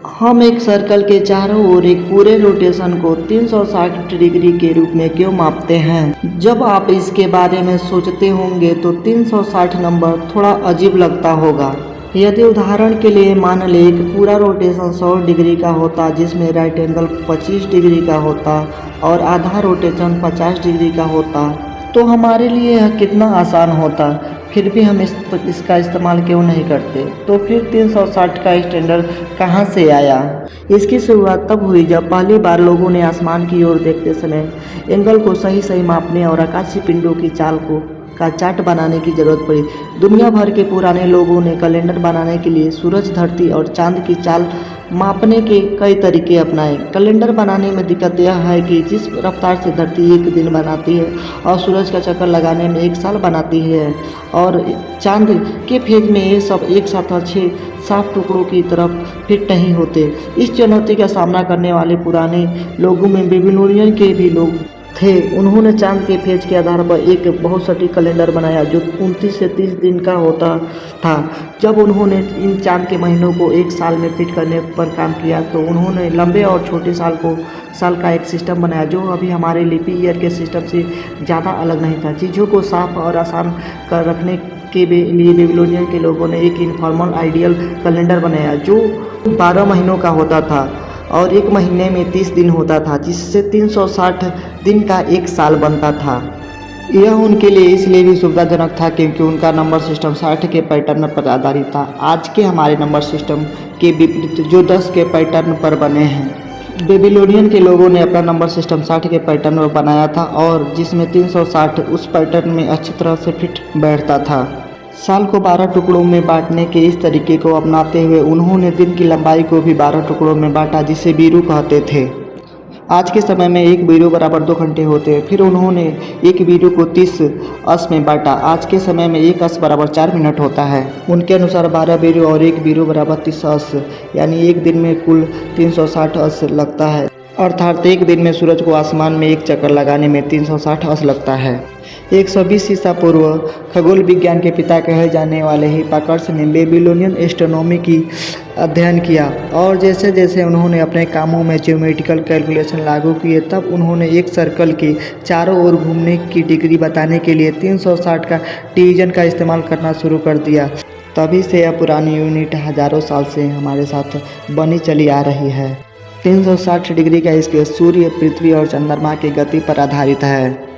हम एक सर्कल के चारों ओर एक पूरे रोटेशन को 360 डिग्री के रूप में क्यों मापते हैं? जब आप इसके बारे में सोचते होंगे तो 360 नंबर थोड़ा अजीब लगता होगा। यदि उदाहरण के लिए मान लें एक पूरा रोटेशन 100 डिग्री का होता जिसमें राइट एंगल 25 डिग्री का होता और आधा रोटेशन 50 डिग्री का होता तो हमारे लिए यह कितना आसान होता। फिर भी हम इसका इस्तेमाल क्यों नहीं करते? तो फिर 360 का स्टैंडर्ड कहाँ से आया? इसकी शुरुआत तब हुई जब पहली बार लोगों ने आसमान की ओर देखते समय एंगल को सही मापने और आकाशीय पिंडों की चाल का चार्ट बनाने की जरूरत पड़ी। दुनिया भर के पुराने लोगों ने कैलेंडर बनाने के लिए सूरज, धरती और चांद की चाल मापने के कई तरीके अपनाए। कैलेंडर बनाने में दिक्कत यह है कि जिस रफ्तार से धरती एक दिन बनाती है और सूरज का चक्कर लगाने में एक साल बनाती है और चांद के फेज में ये सब एक साथ अच्छे साफ टुकड़ों की तरफ फिट नहीं होते। इस चुनौती का सामना करने वाले पुराने लोगों में बेबीलोनियन के भी लोग थे। उन्होंने चांद के फेज के आधार पर एक बहुत सटीक कैलेंडर बनाया जो 29 से 30 दिन का होता था। जब उन्होंने इन चांद के महीनों को एक साल में फिट करने पर काम किया तो उन्होंने लंबे और छोटे साल का एक सिस्टम बनाया जो अभी हमारे लीपी ईयर के सिस्टम से ज़्यादा अलग नहीं था। चीज़ों को साफ और आसान कर रखने के लिए बेबीलोनियन के लोगों ने एक इनफॉर्मल आइडियल कैलेंडर बनाया जो 12 महीनों का होता था और एक महीने में 30 दिन होता था जिससे 360 दिन का एक साल बनता था। यह उनके लिए इसलिए भी सुविधाजनक था क्योंकि उनका नंबर सिस्टम 60 के पैटर्न पर आधारित था, आज के हमारे नंबर सिस्टम के विपरीत जो 10 के पैटर्न पर बने हैं। बेबीलोनियन के लोगों ने अपना नंबर सिस्टम 60 के पैटर्न पर बनाया था और जिसमें 360 उस पैटर्न में अच्छी तरह से फिट बैठता था। साल को 12 टुकड़ों में बांटने के इस तरीके को अपनाते हुए उन्होंने दिन की लंबाई को भी 12 टुकड़ों में बांटा जिसे बीरू कहते थे। आज के समय में एक बीरू बराबर 2 घंटे होते हैं। फिर उन्होंने एक बीरू को 30 अश में बांटा। आज के समय में एक अश बराबर 4 मिनट होता है। उनके अनुसार 12 बीरू और एक बीरू बराबर 30 अश यानी एक दिन में कुल 360 अश लगता है। अर्थात एक दिन में सूरज को आसमान में एक चक्कर लगाने में 360 अश लगता है। 120 ईसा पूर्व खगोल विज्ञान के पिता कहे जाने वाले हिप्पार्कस ने बेबीलोनियन एस्ट्रोनॉमी की अध्ययन किया और जैसे जैसे उन्होंने अपने कामों में ज्योमेट्रिकल कैलकुलेशन लागू किए तब उन्होंने एक सर्कल के चारों ओर घूमने की डिग्री बताने के लिए 360 का डिवीजन का इस्तेमाल करना शुरू कर दिया। तभी से यह पुरानी यूनिट हजारों साल से हमारे साथ बनी चली आ रही है। 360 डिग्री का स्केल सूर्य, पृथ्वी और चंद्रमा की गति पर आधारित है।